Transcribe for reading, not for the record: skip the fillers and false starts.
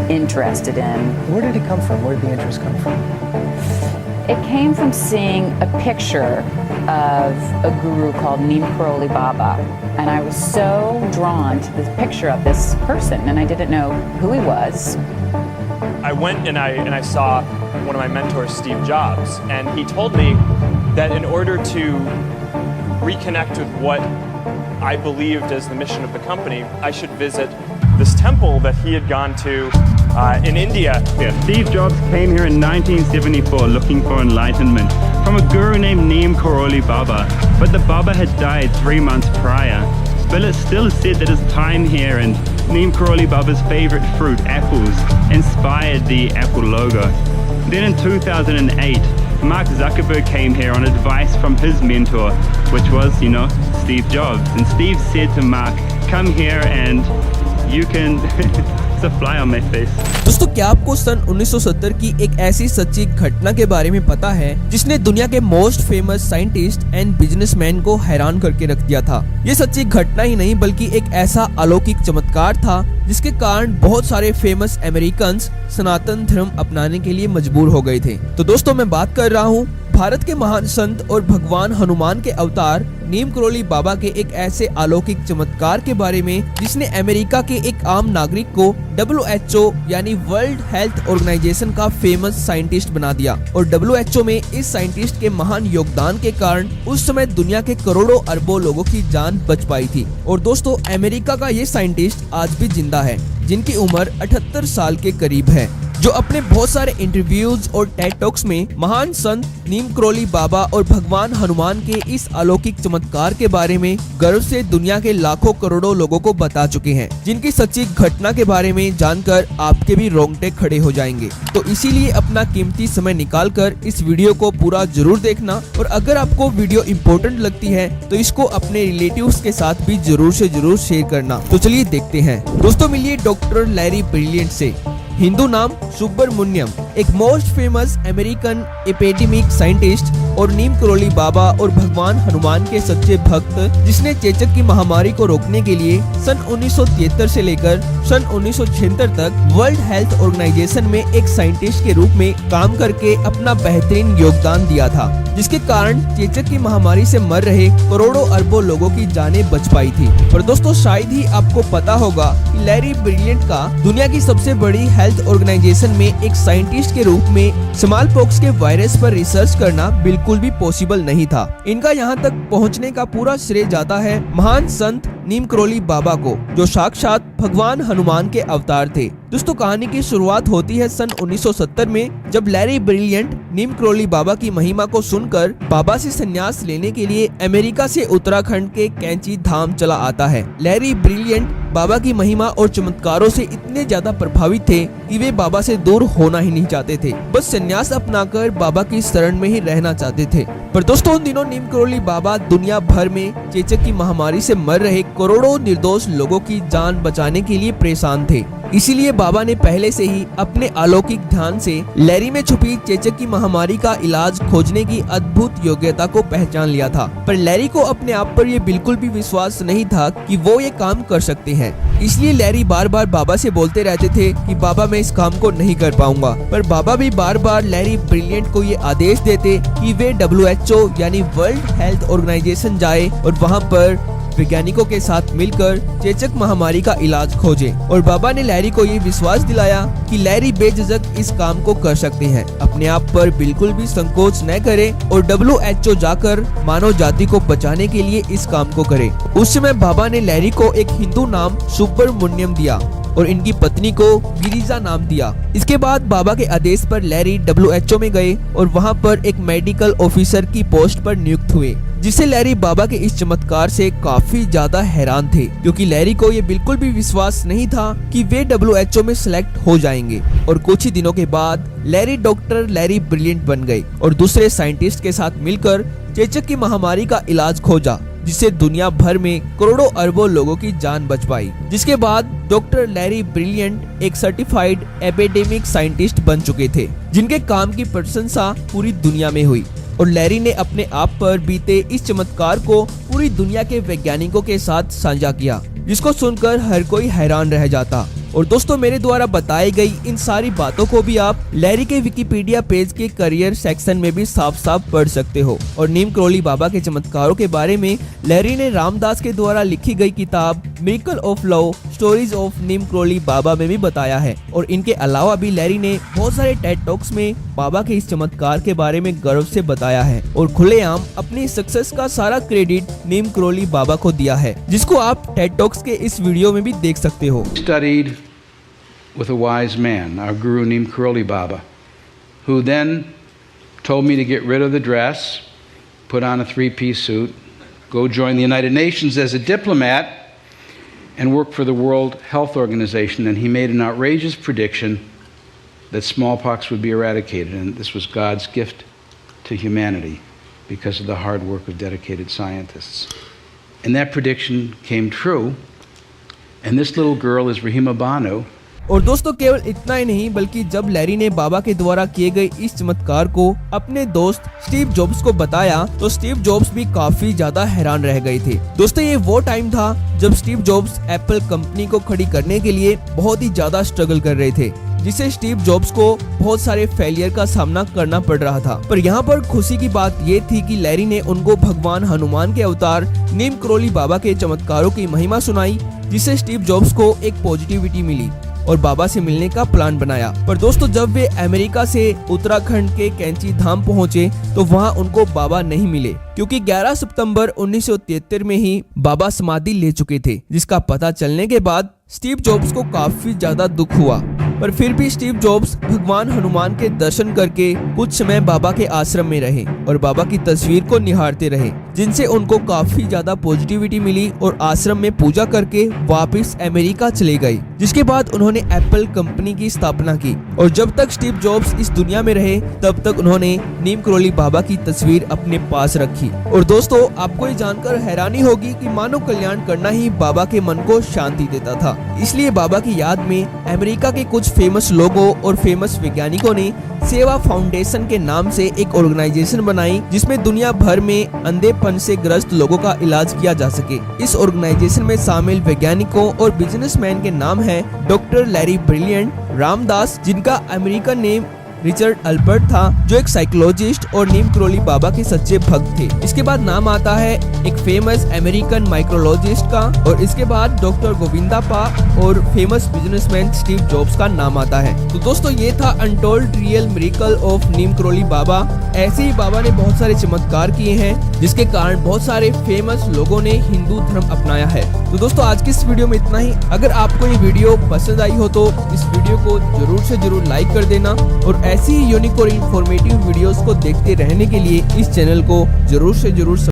interested in. Where did it come from? Where did the interest come from? It came from seeing a picture of a guru called Neem Karoli Baba, and I was so drawn to this picture of this person, and I didn't know who he was. I went and I saw one of my mentors, Steve Jobs, and he told me that in order to reconnect with what I believed as the mission of the company, I should visit this temple that he had gone to in India. Yeah, Steve Jobs came here in 1974 looking for enlightenment from a guru named Neem Karoli Baba, but the Baba had died 3 months prior. But it still said that his time here and Neem Karoli Baba's favorite fruit, apples, inspired the Apple logo. Then in 2008, Mark Zuckerberg came here on advice from his mentor, which was, Steve Jobs. And Steve said to Mark, come here and you can... It's a fly on my face. दोस्तों, क्या आपको सन 1970 की एक ऐसी सच्ची घटना के बारे में पता है जिसने दुनिया के most famous scientist and businessman को हैरान करके रख दिया था। ये सच्ची घटना ही नहीं बल्कि एक ऐसा अलौकिक चमत्कार था जिसके कारण बहुत सारे फेमस अमेरिकन सनातन धर्म अपनाने के लिए मजबूर हो गए थे। तो दोस्तों, मैं बात कर रहा हूँ भारत के महान संत और भगवान हनुमान के अवतार नीम करोली बाबा के एक ऐसे अलौकिक चमत्कार के बारे में जिसने अमेरिका के एक आम नागरिक को WHO यानी वर्ल्ड हेल्थ ऑर्गेनाइजेशन का फेमस साइंटिस्ट बना दिया। और WHO में इस साइंटिस्ट के महान योगदान के कारण उस समय दुनिया के करोड़ों अरबों लोगों की जान बच पाई थी। और दोस्तों, अमेरिका का ये साइंटिस्ट आज भी जिंदा है, जिनकी उम्र 78 साल के करीब है, जो अपने बहुत सारे इंटरव्यूज और टेड टॉक्स में महान संत नीम करोली बाबा और भगवान हनुमान के इस अलौकिक चमत्कार के बारे में गर्व से दुनिया के लाखों करोड़ों लोगों को बता चुके हैं, जिनकी सच्ची घटना के बारे में जानकर आपके भी रोंगटे खड़े हो जाएंगे। तो इसीलिए अपना कीमती समय निकालकर इस वीडियो को पूरा जरूर देखना, और अगर आपको वीडियो इम्पोर्टेंट लगती है तो इसको अपने रिलेटिव्स के साथ भी जरूर से जरूर शेयर करना। तो चलिए देखते हैं। दोस्तों, मिलिए डॉक्टर लैरी ब्रिलियंट से। हिंदू नाम सुब्रमण्यम, एक most famous American epidemic scientist और नीम करोली बाबा और भगवान हनुमान के सच्चे भक्त, जिसने चेचक की महामारी को रोकने के लिए सन 1973 से लेकर सन 1976 तक वर्ल्ड हेल्थ ऑर्गेनाइजेशन में एक साइंटिस्ट के रूप में काम करके अपना बेहतरीन योगदान दिया था, जिसके कारण चेचक की महामारी से मर रहे करोड़ों अरबों लोगों की जानें बच पाई थी। पर दोस्तों, शायद ही आपको पता होगा कि लैरी ब्रिलियंट का दुनिया की सबसे बड़ी हेल्थ ऑर्गेनाइजेशन में एक साइंटिस्ट के रूप में स्मॉल पॉक्स के वायरस पर रिसर्च करना बिल्कुल भी पॉसिबल नहीं था। इनका यहाँ तक पहुँचने का पूरा श्रेय जाता है महान संत नीम करोली बाबा को, जो साक्षात भगवान हनुमान के अवतार थे। दोस्तों, कहानी की शुरुआत होती है सन 1970 में, जब लैरी ब्रिलियंट नीम करोली बाबा की महिमा को सुनकर बाबा से संन्यास लेने के लिए अमेरिका से उत्तराखंड के कैंची धाम चला आता है। लैरी ब्रिलियंट बाबा की महिमा और चमत्कारों से इतने ज्यादा प्रभावित थे कि वे बाबा से दूर होना ही नहीं चाहते थे, बस संन्यास अपनाकर बाबा की शरण में ही रहना चाहते थे। पर दोस्तों, उन दिनों नीम करोली बाबा दुनिया भर में चेचक की महामारी से मर रहे करोड़ों निर्दोष लोगों की जान बचाने के लिए परेशान थे। इसीलिए बाबा ने पहले से ही अपने अलौकिक ध्यान से लैरी में छुपी चेचक की महामारी का इलाज खोजने की अद्भुत योग्यता को पहचान लिया था। पर लैरी को अपने आप पर यह बिल्कुल भी विश्वास नहीं था कि वो ये काम कर सकते हैं। इसलिए लैरी बार बार बाबा से बोलते रहते थे कि बाबा, मैं इस काम को नहीं कर पाऊंगा। पर बाबा भी बार बार लैरी ब्रिलियंट को ये आदेश देते कि वे WHO यानी वर्ल्ड हेल्थ ऑर्गेनाइजेशन जाए और वहाँ पर वैज्ञानिकों के साथ मिलकर चेचक महामारी का इलाज खोजे। और बाबा ने लैरी को ये विश्वास दिलाया कि लैरी बेझिझक इस काम को कर सकते हैं, अपने आप पर बिल्कुल भी संकोच न करें और WHO जाकर मानव जाति को बचाने के लिए इस काम को करे। उस समय बाबा ने लैरी को एक हिंदू नाम सुब्रमण्यम दिया और इनकी पत्नी को गिरिजा नाम दिया। इसके बाद बाबा के आदेश पर लैरी WHO में गए और वहाँ पर एक मेडिकल ऑफिसर की पोस्ट पर नियुक्त हुए, जिससे लैरी बाबा के इस चमत्कार से काफी ज्यादा हैरान थे, क्योंकि लैरी को ये बिल्कुल भी विश्वास नहीं था कि वे WHO में सिलेक्ट हो जाएंगे। और कुछ ही दिनों के बाद लैरी डॉक्टर लैरी ब्रिलियंट बन गए और दूसरे साइंटिस्ट के साथ मिलकर चेचक की महामारी का इलाज खोजा, जिससे दुनिया भर में करोड़ों अरबों लोगों की जान बच पाई। जिसके बाद डॉक्टर लैरी ब्रिलियंट एक सर्टिफाइड एपिडेमिक साइंटिस्ट बन चुके थे, जिनके काम की प्रशंसा पूरी दुनिया में हुई। और लैरी ने अपने आप पर बीते इस चमत्कार को पूरी दुनिया के वैज्ञानिकों के साथ साझा किया, जिसको सुनकर हर कोई हैरान रह जाता। और दोस्तों, मेरे द्वारा बताई गई इन सारी बातों को भी आप लैरी के विकिपीडिया पेज के करियर सेक्शन में भी साफ साफ पढ़ सकते हो। और नीम करोली बाबा के चमत्कारों के बारे में लैरी ने रामदास के द्वारा लिखी गई किताब miracle of love stories of Neem Karoli Baba में भी बताया है। और इनके अलावा भी लैरी ने बहुत सारे टेड टॉक्स में बाबा के इस चमत्कार के बारे में गर्व से बताया है और खुलेआम अपनी सक्सेस का सारा क्रेडिट नीम करोली बाबा को दिया है, जिसको आप टेड टॉक्स के इस वीडियो में भी देख सकते हो। Studied with a wise man, our guru Neem Karoli Baba, who then told me to get rid of the dress, put on a three-piece suit, go join the United Nations as a diplomat, and work for the World Health Organization. And he made an outrageous prediction that smallpox would be eradicated, and this was God's gift to humanity because of the hard work of dedicated scientists. And that prediction came true, and this little girl is Rahima Banu. और दोस्तों, केवल इतना ही नहीं बल्कि जब Larry ने बाबा के द्वारा किए गए इस चमत्कार को अपने दोस्त स्टीव जॉब्स को बताया तो स्टीव जॉब्स भी काफी ज्यादा हैरान रह गए थे। दोस्तों, ये वो टाइम था जब स्टीव जॉब्स एप्पल कंपनी को खड़ी करने के लिए बहुत ही ज्यादा स्ट्रगल कर रहे थे, जिससे स्टीव जॉब्स को बहुत सारे फेलियर का सामना करना पड़ रहा था। पर यहाँ पर खुशी की बात ये थी कि लैरी ने उनको भगवान हनुमान के अवतार नीम करोली बाबा के चमत्कारों की महिमा सुनाई, जिससे स्टीव जॉब्स को एक पॉजिटिविटी मिली और बाबा से मिलने का प्लान बनाया। पर दोस्तों, जब वे अमेरिका से उत्तराखंड के कैंची धाम पहुंचे तो वहां उनको बाबा नहीं मिले, क्योंकि 11 सितंबर 1973 में ही बाबा समाधि ले चुके थे, जिसका पता चलने के बाद स्टीव जॉब्स को काफी ज्यादा दुख हुआ। पर फिर भी स्टीव जॉब्स भगवान हनुमान के दर्शन करके कुछ समय बाबा के आश्रम में रहे और बाबा की तस्वीर को निहारते रहे, जिनसे उनको काफी ज्यादा पॉजिटिविटी मिली और आश्रम में पूजा करके वापस अमेरिका चले गए। जिसके बाद उन्होंने एप्पल कंपनी की स्थापना की और जब तक स्टीव जॉब्स इस दुनिया में रहे तब तक उन्होंने नीम करोली बाबा की तस्वीर अपने पास रखी। और दोस्तों, आपको ये जानकर हैरानी होगी कि मानव कल्याण करना ही बाबा के मन को शांति देता था। इसलिए बाबा की याद में अमेरिका के कुछ फेमस लोगों और फेमस वैज्ञानिकों ने सेवा फाउंडेशन के नाम से एक ऑर्गेनाइजेशन बनाई, जिसमें दुनिया भर में अंधेपन से ग्रस्त लोगों का इलाज किया जा सके। इस ऑर्गेनाइजेशन में शामिल वैज्ञानिकों और बिजनेसमैन के नाम है डॉक्टर लैरी ब्रिलियंट, रामदास, जिनका अमेरिकन नेम रिचर्ड अल्बर्ट था, जो एक साइकोलॉजिस्ट और नीम करोली बाबा के सच्चे भक्त थे। इसके बाद नाम आता है एक फेमस अमेरिकन माइक्रोलॉजिस्ट का और इसके बाद डॉक्टर गोविंदा पा और फेमस बिजनेसमैन स्टीव जॉब्स का नाम आता है। तो दोस्तों, ये था untold real miracle of Neem Karoli बाबा। ऐसे ही बाबा ने बहुत सारे चमत्कार किए हैं, जिसके कारण बहुत सारे फेमस लोगों ने हिंदू धर्म अपनाया है। तो दोस्तों, आज की इस वीडियो में इतना ही। अगर आपको ये वीडियो पसंद आई हो तो इस वीडियो को जरूर से जरूर लाइक कर देना और ऐसी ही यूनिक और इन्फॉर्मेटिव वीडियोस को देखते रहने के लिए इस चैनल को जरूर से जरूर